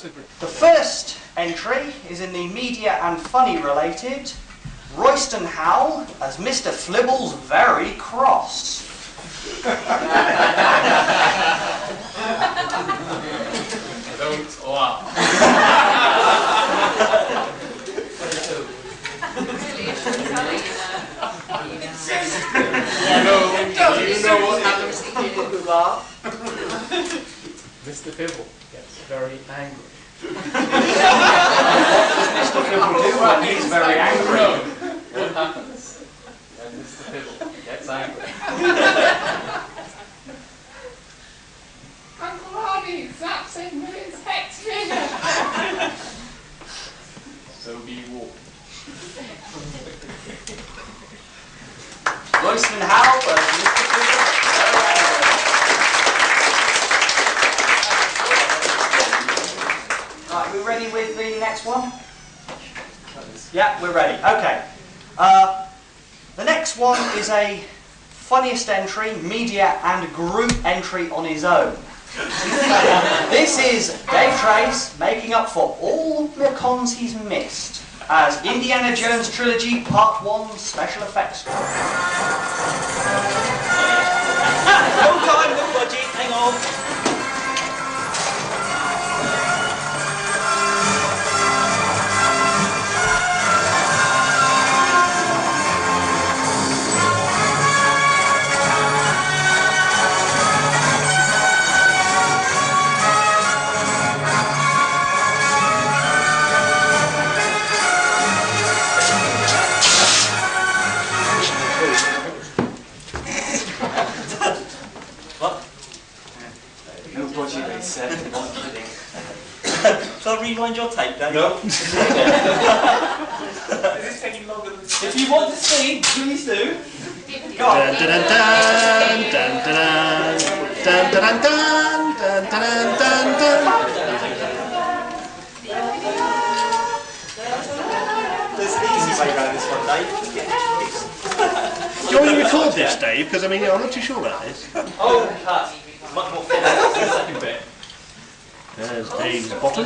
The first entry is in the media and funny related. Royston Howell as Mr. Flibble's very cross. Don't laugh. You know what happens to people who laugh? Mr. Fibble gets very angry. Mr. Fibble do when he's very angry. No. What happens when Mr. Fibble gets angry? Uncle Harvey zaps him with his hex finger. So be warned. Royston Howell as Mr. Fibble. Right, we ready with the next one? Yeah, we're ready. Okay. The next one is a funniest entry, media and group entry on his own. This is Dave Trace making up for all the cons he's missed as Indiana Jones Trilogy Part 1 Special Effects. No time, no budget, hang on. Shall I rewind your tape, Dave? No. Is this taking longer than... If you want to sing, please do. Go on. Dun dun dun dun dun dun dun dun dun dun dun. There's an easy way around this one, Dave. Do you want me to record this, Dave? Because I mean, I'm not too sure about this. Oh, cut. Much more fun than the second bit. There's Dave's bottom.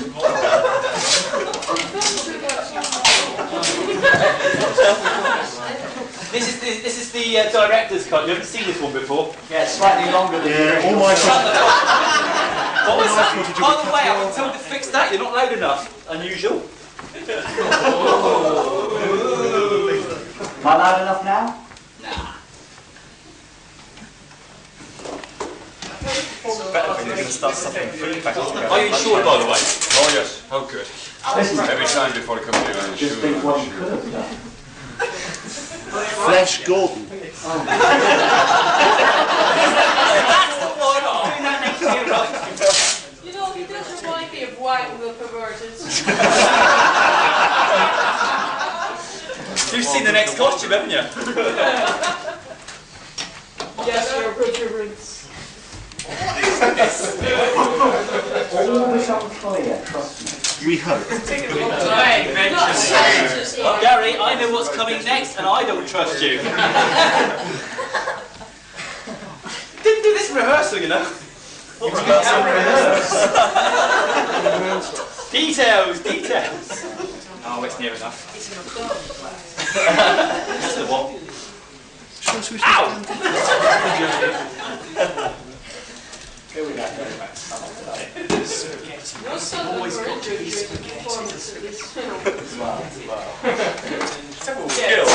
This is the director's cut. You haven't seen this one before. Yeah, it's slightly longer than Yeah, all my footage. What was that? By the way, I've been told to fix that. You're not loud enough. Unusual. Am I loud enough now? Better when you're going to start suffering feedback. Are you insured, by the way? Oh yes. Oh good. Listen, Every time before I come here, I'm just insured. think what you could have done. Flesh Gordon. That's the one. I'm doing that next year, right? You know, he does remind me of Wang the Perverted. You've seen the next costume, haven't you? Yes, your perverts. All this unclear, trust me. We hope. Oh, Gary, I know what's coming next, and I don't trust you. Didn't do this in rehearsal, you know. Details, details. Oh, it's near enough. That's the one. Ow! Here we go. Your son always got to be performance of this film. Several skills.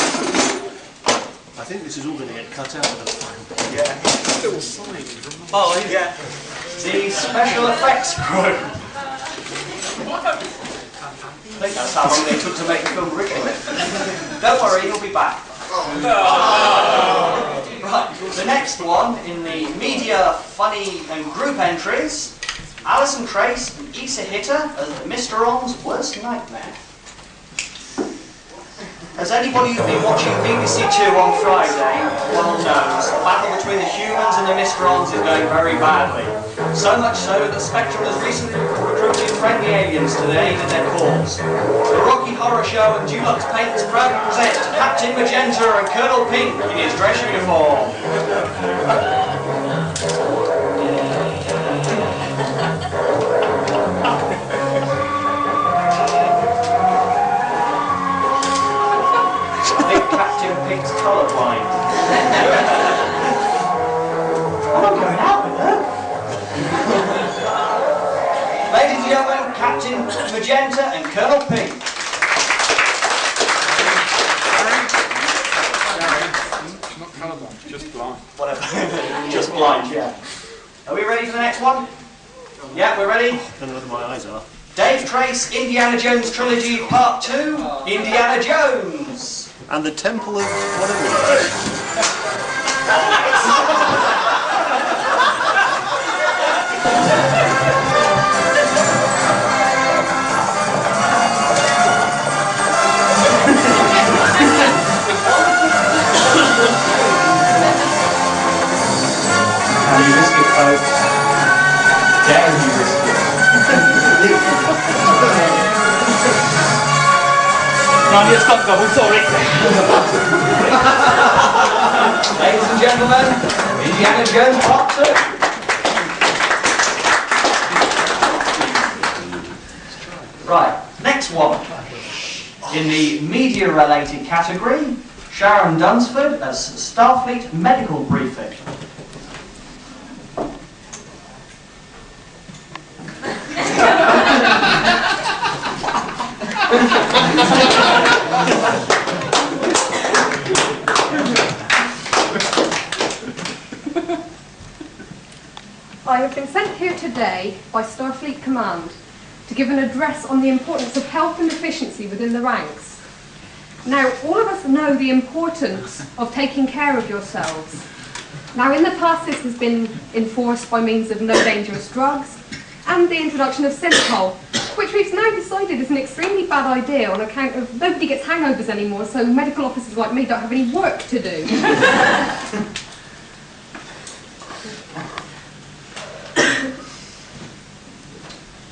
I think this is all going to get cut out of the final. Yeah. Little sign. Oh, yeah. The special effects crew. I think that's how long they took to make the film originally. Don't worry, he'll be back. Right, the next one in the media, funny and group entries, Alison Trace and Issa Hitter as Mr. On's worst nightmare. As anybody who's been watching BBC Two on Friday well knows, the battle between the humans and the Mr. Ons is going very badly. So much so that Spectrum has recently recruited friendly aliens to the aid of their cause. The Rocky Horror Show and Dulux Paints proudly present Captain Magenta and Colonel Pink in his dress uniform. colourblind. I'm not going out with her. Ladies and gentlemen, Captain Magenta and Colonel Pink. Not colourblind, just blind. Whatever. Just blind, yeah. Are we ready for the next one? Yeah, we're ready. I don't know whether my eyes are. Dave Trace, Indiana Jones Trilogy Part 2, Indiana Jones. And the Temple of whatever it is. How you risk it, folks? Dare you risk it? No, I need to stop double, sorry. Ladies and gentlemen, Indiana Jones Part 2. Right, next one. In the media-related category, Sharon Dunsford as Starfleet Medical Briefing. I have been sent here today by Starfleet Command to give an address on the importance of health and efficiency within the ranks. Now, all of us know the importance of taking care of yourselves. Now, in the past, this has been enforced by means of no dangerous drugs and the introduction of synthol, which we've now decided is an extremely bad idea on account of nobody gets hangovers anymore, so medical officers like me don't have any work to do.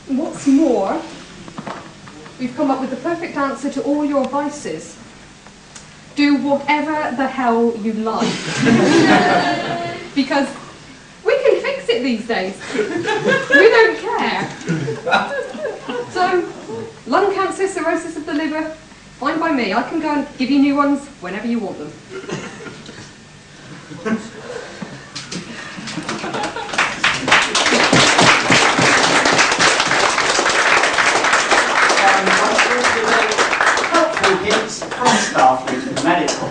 What's more, we've come up with the perfect answer to all your vices. Do whatever the hell you like. Because we can fix it these days. We don't care. So, lung cancer, cirrhosis of the liver, fine by me. I can go and give you new ones whenever you want them. Helpful hints from Starfleet Medical.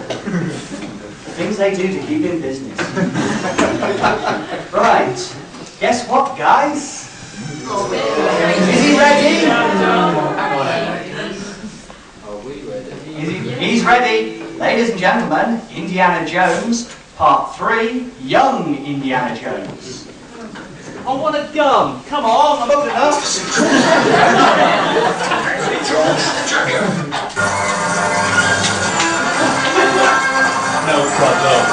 Things they do to keep in business. Right. Guess what, guys? Is he ready? He's ready. Ladies and gentlemen, Indiana Jones, Part 3, Young Indiana Jones. I want a gun. Come on, I'm old enough. No problem.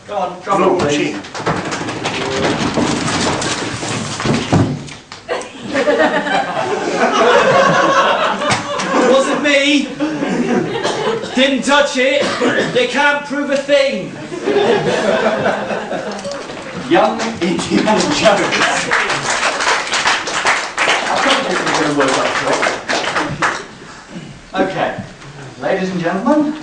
Go on, drum roll, please. It wasn't me. Didn't touch it. You can't prove a thing. Young Indiana Jones. I thought this was going to work out. Okay, ladies and gentlemen,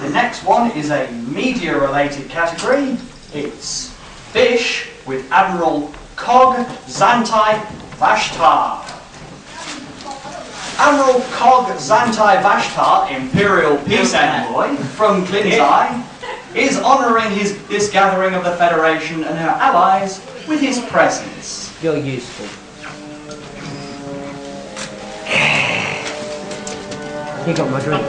the next one is a media-related category. It's Fish with Admiral Cog Zantai Vashtar. Admiral Cog Zantai Vashtar, Imperial Peace Envoy from Klinzai, is honouring this gathering of the Federation and her allies with his presence. You're useful. You got my drink.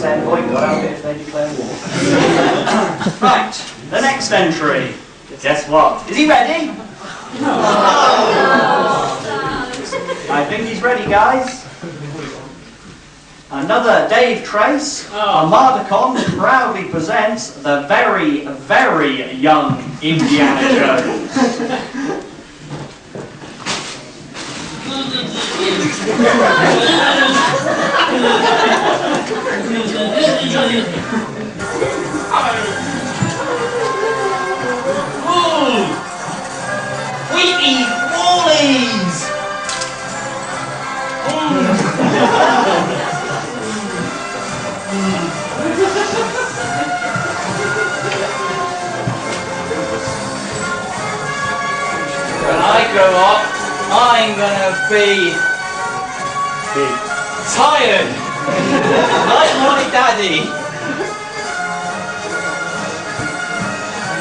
police envoy got out if they declare war. Right, the next entry. Guess what? Is he ready? No. I think he's ready, guys. Another Dave Trace, Armadacon proudly presents the very, very young Indiana Jones. Wheaties, Wallies! When I grow up, I'm gonna be tired, like my daddy.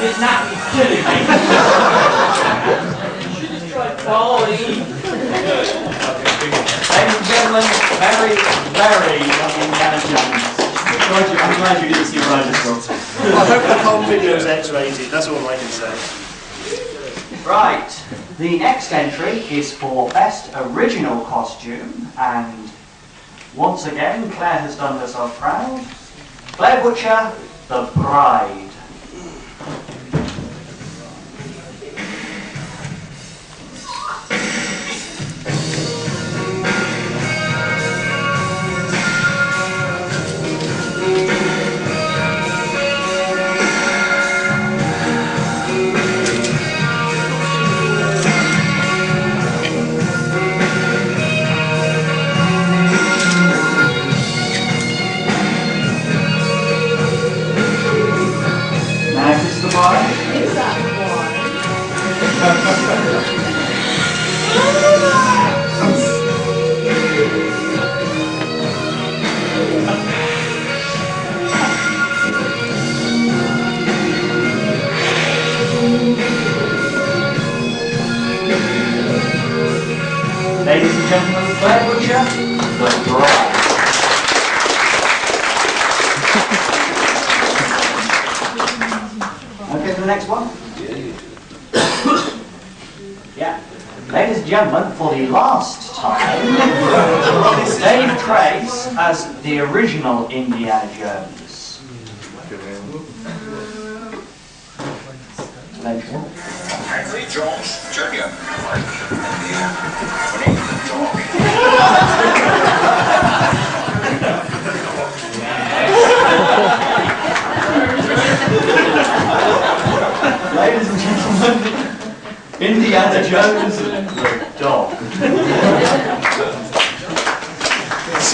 This nappy's killing me. Ladies and gentlemen, very, very young Indiana Jones. I'm glad you didn't see what I just wrote. I hope the whole video is X-rated, that's all I can say. Right, the next entry is for Best Original Costume, and once again, Claire has done herself proud. Claire Butcher, The Bride. Ladies and gentlemen, Claire Butcher, The Bride. Okay, for the next one? Yeah. Ladies and gentlemen, for the last time, Dave Trace as the original Indiana Jones. Henry Jones Jr. Ladies and gentlemen, Indiana Jones, the dog.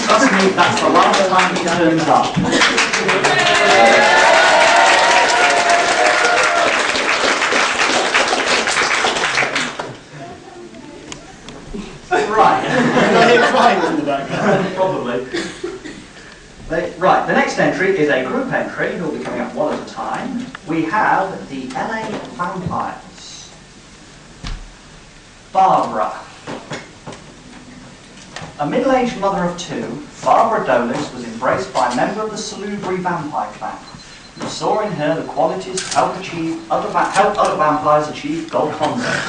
Trust me, that's the last time he turns up. Right. I hear crying in the background. Probably. Right, the next entry is a group entry who will be coming up one at a time. We have the LA Vampires. Barbara. A middle-aged mother of two, Barbara Dolis was embraced by a member of the Salubri vampire clan, who saw in her the qualities to help other vampires achieve gold contact,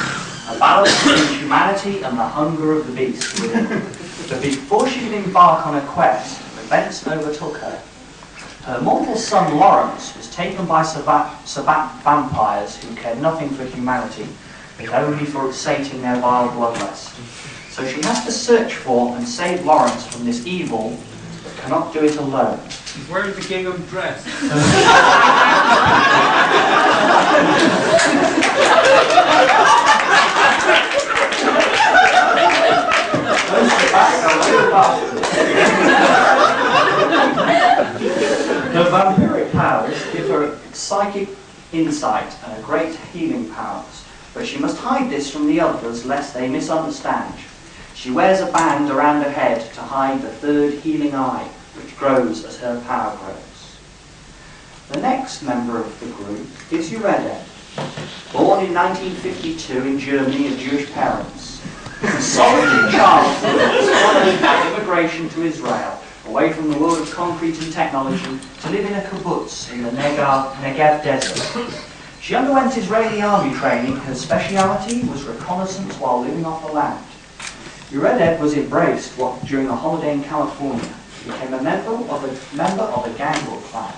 a balance between humanity and the hunger of the beast within. But before she could embark on a quest, events overtook her. Her mortal son Lawrence was taken by Sabat vampires who cared nothing for humanity, but only for sating their vile bloodlust. So she has to search for and save Lawrence from this evil, but cannot do it alone. He's wearing the gingham dress. Her vampiric powers give her psychic insight and a great healing powers, but she must hide this from the others lest they misunderstand. She wears a band around her head to hide the third healing eye, which grows as her power grows. The next member of the group is Ureded. Born in 1952 in Germany of Jewish parents, a solitary childhood was followed by immigration to Israel, away from the world of concrete and technology, to live in a kibbutz in the Negev desert. She underwent Israeli army training. Her speciality was reconnaissance while living off the land. Yureded was embraced during a holiday in California. He became a member of a gangrel clan.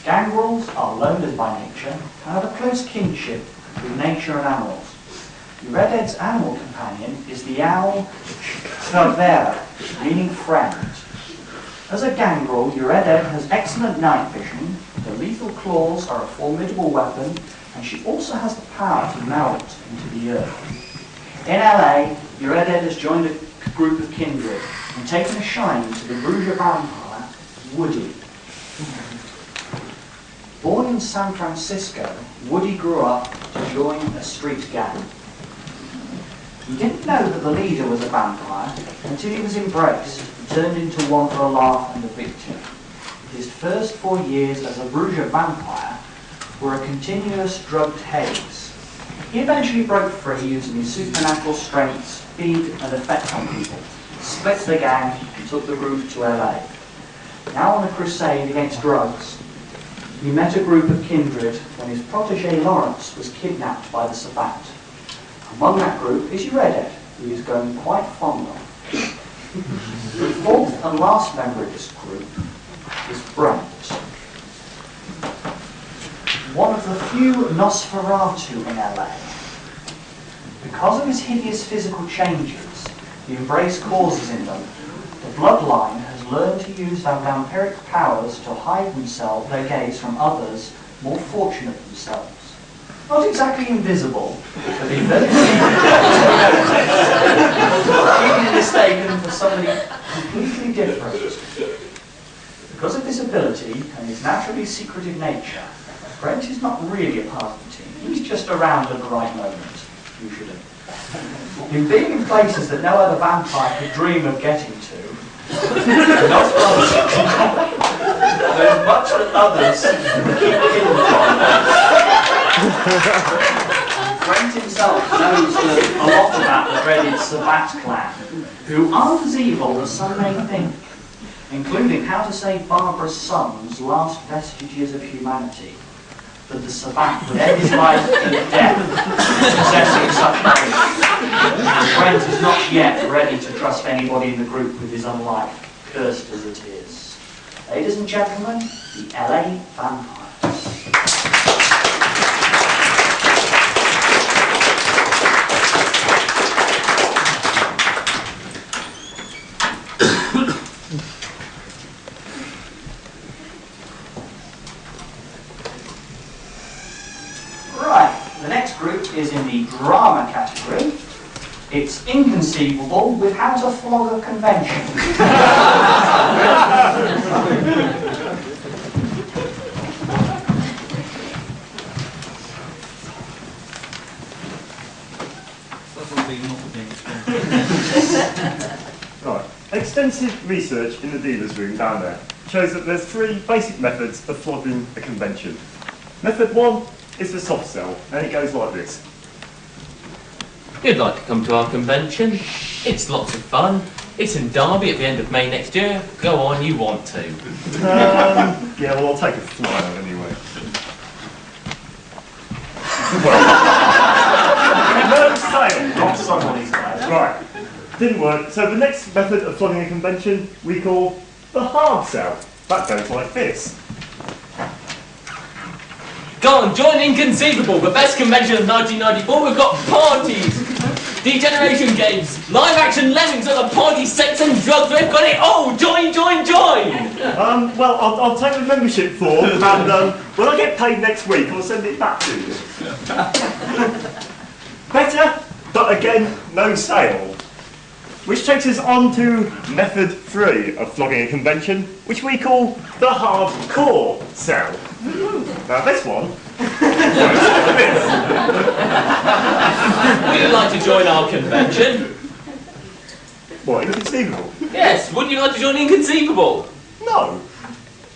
Gangrels are loners by nature and have a close kinship with nature and animals. Yureded's animal companion is the owl Travera, meaning friend. As a gangrel, Yureded has excellent night vision, her lethal claws are a formidable weapon, and she also has the power to melt into the earth. In LA, Yureded has joined a group of kindred and taken a shine to the Bruges vampire, Woody. Born in San Francisco, Woody grew up to join a street gang. He didn't know that the leader was a vampire until he was embraced and turned into one for a laugh and a victim. His first 4 years as a Bruges vampire were a continuous drugged haze. He eventually broke free using his supernatural strength, speed and effect on people, split the gang and took the group to LA. Now on a crusade against drugs, he met a group of kindred when his protege Lawrence was kidnapped by the Sabbat. Among that group is Yureded, who he's grown quite fond of. The fourth and last member of this group is Brent. One of the few Nosferatu in LA. Because of his hideous physical changes the embrace causes in them, the bloodline has learned to use their vampiric powers to hide their gaze from others more fortunate themselves. Not exactly invisible, but being very easily mistaken for somebody completely different. Because of this ability and his naturally secretive nature, Brent is not really a part of the team. He's just around at the right moment, usually. In being in places that no other vampire could dream of getting to, not there's much that others keep hidden from. Brent himself knows a lot about the dreaded Sabbat clan, who aren't as evil as some may think, including how to save Barbara's son's last vestiges of humanity. That the Sabbat would end his life in death, possessing such knowledge. Brent is not yet ready to trust anybody in the group with his own life, cursed as it is. Ladies and gentlemen, the LA Vampires. Is in the drama category. It's inconceivable with how to flog a convention. Right. Extensive research in the dealer's room down there shows that there's 3 basic methods of flogging a convention. Method 1 is the soft sell, and it goes like this. You'd like to come to our convention? It's lots of fun. It's in Derby at the end of May next year. Go on, you want to. Yeah, well, I'll take a flyer anyway. No sale. Not somebody's guys. Right. Didn't work. So the next method of flogging a convention we call the hard sell. That goes like this. Go on, join Inconceivable, the best convention of 1994. We've got parties, degeneration games, live action lemmings at the party, sex and drugs. We've got it all. Join, join, join. Well, I'll take the membership form, and when I get paid next week, I'll send it back to you. Better, but again, no sale. Which takes us on to method 3 of flogging a convention, which we call the hardcore sell. Now this one goes like this. Would you like to join our convention? What, Inconceivable? Yes, would you like to join Inconceivable? No.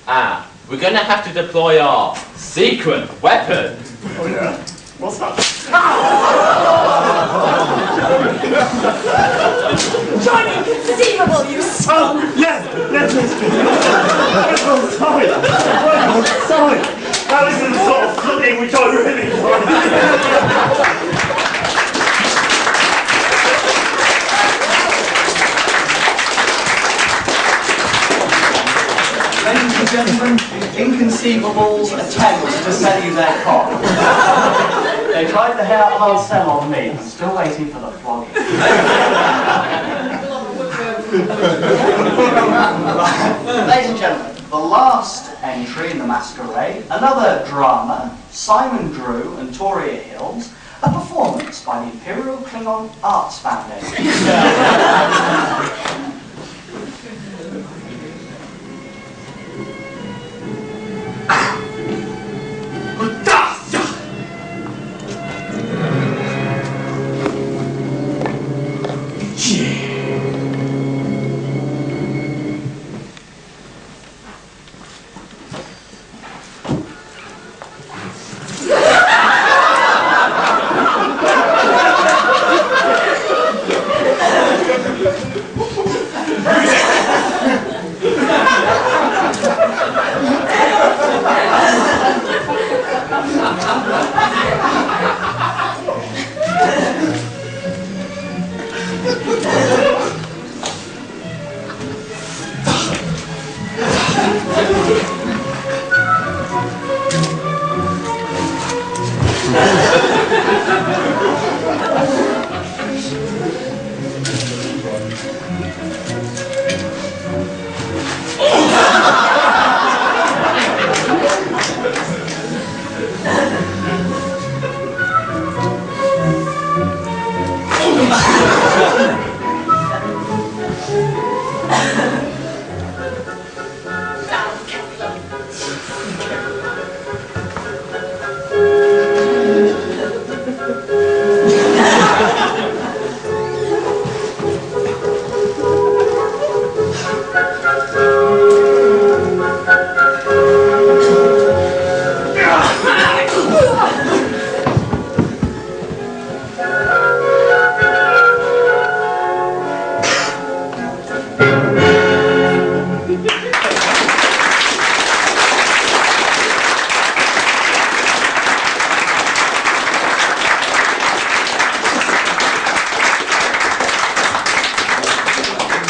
Ah, we're going to have to deploy our secret weapon. Oh yeah? What's that? Join Inconceivable, you Yes! Sorry! Sorry! Now this is the sort of flooding which I really like. Ladies and gentlemen, Inconceivables attempt to sell you their cock. They tried the hard sell on me. I'm still waiting for the flogging. Ladies and gentlemen, the last entry in the Masquerade, another drama, Simon Drew and Toria Hills, a performance by the Imperial Klingon Arts Foundation.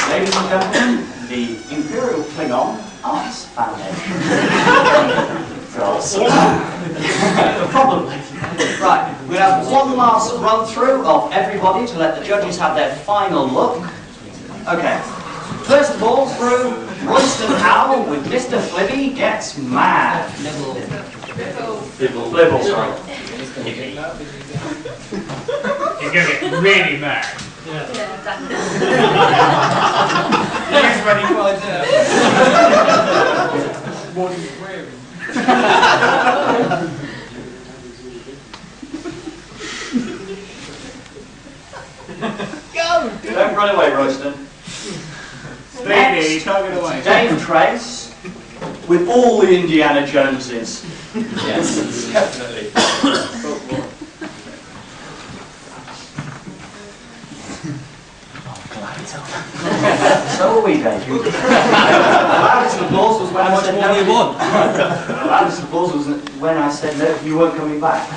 Ladies and gentlemen, the Imperial Klingon Arts Foundation. Probably. Right, we have one last run through of everybody to let the judges have their final look. Okay. First of all, through Royston Howell with Mr. Flibby Gets Mad. Flibble, sorry. You're going to get really mad. Yeah, definitely. He's ready to find out. What are you wearing? Go! Don't run away, Royston. Steady, can't get away. Dave Trace with all the Indiana Joneses. Yes, definitely. So are we, Dave. Loudest applause was when I said no. Loudest applause was when I said no, you weren't coming back. I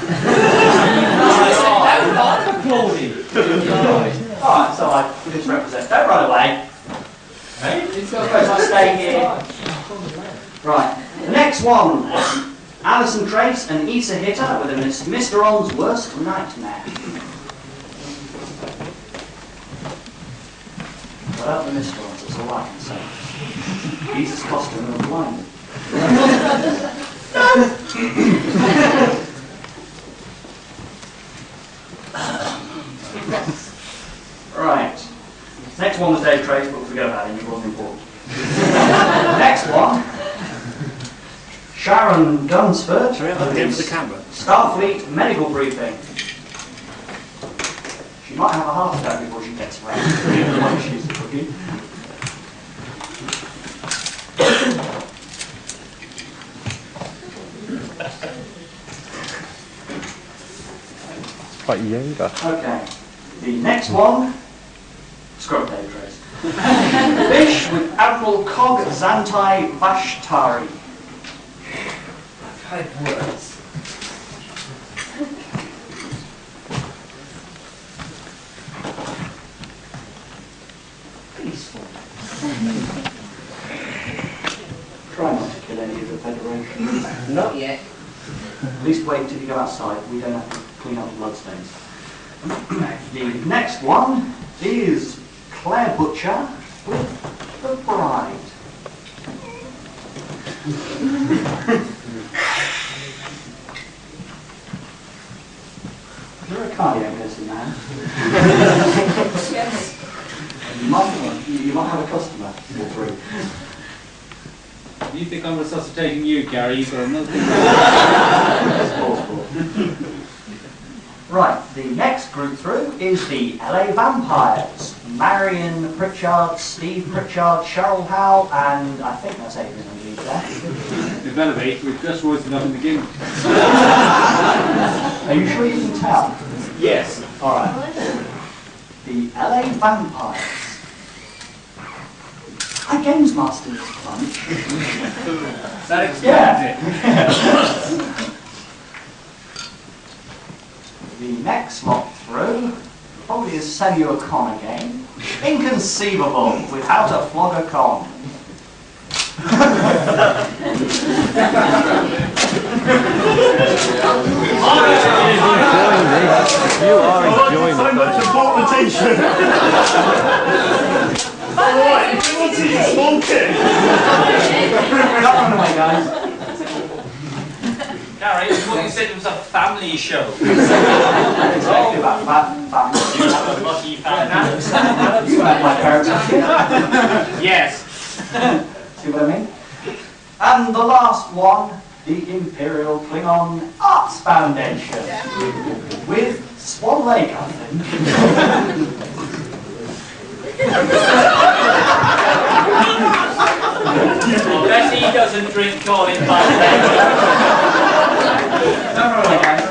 said no, I'm applauding. Alright, so I misrepresent. Don't run away. Hey? I'll stay here. Right, the next one. Alison Trace and Issa Hitter with a Mr. On's Worst Nightmare. Without the Mr. On's, it's all I can say. Jesus costume and blind. Right. Next one was Dave Trace, but forget about him, he wasn't important. Next one. Sharon Dunsford. Shall we have the the camera? Starfleet medical briefing. She might have a heart attack before she gets around. Like she's cooking. Quite Yoda. Okay. The next one. Scrub Dave Trace. Fish with Admiral Cog Zantai Vashtari. I've had words. Peaceful. Try not to kill any of the Federation. Not yet. At least wait till you go outside. We don't have to clean up the bloodstains. The next one is Claire Butcher with the Bride. You're a cardio person, man. Yes. You might have a customer or three. You think I'm resuscitating you, Gary? You've got another thing. That's possible. Right, the next group through is the LA Vampires. Marion Pritchard, Steve Pritchard, Cheryl Howe, and I think that's Adrian underneath there. Developing, we've just roasted up in the game. Are you sure you can tell? Yes. Alright. The LA Vampires. I Games Master this bunch. That explains Yeah. The next lot through probably is sell you a con again. Inconceivable with how to flog a con. You are enjoying so much important attention. Alright, what's it? Small kid. Don't run away, guys. Gary, I thought you said it was a family show. Exactly about family. You have a lucky family. You met my parents. Yes. See what I mean? And the last one, the Imperial Klingon Arts Foundation. With Swan Lake, I think. I bet he doesn't drink Colin by Don't run away, guys.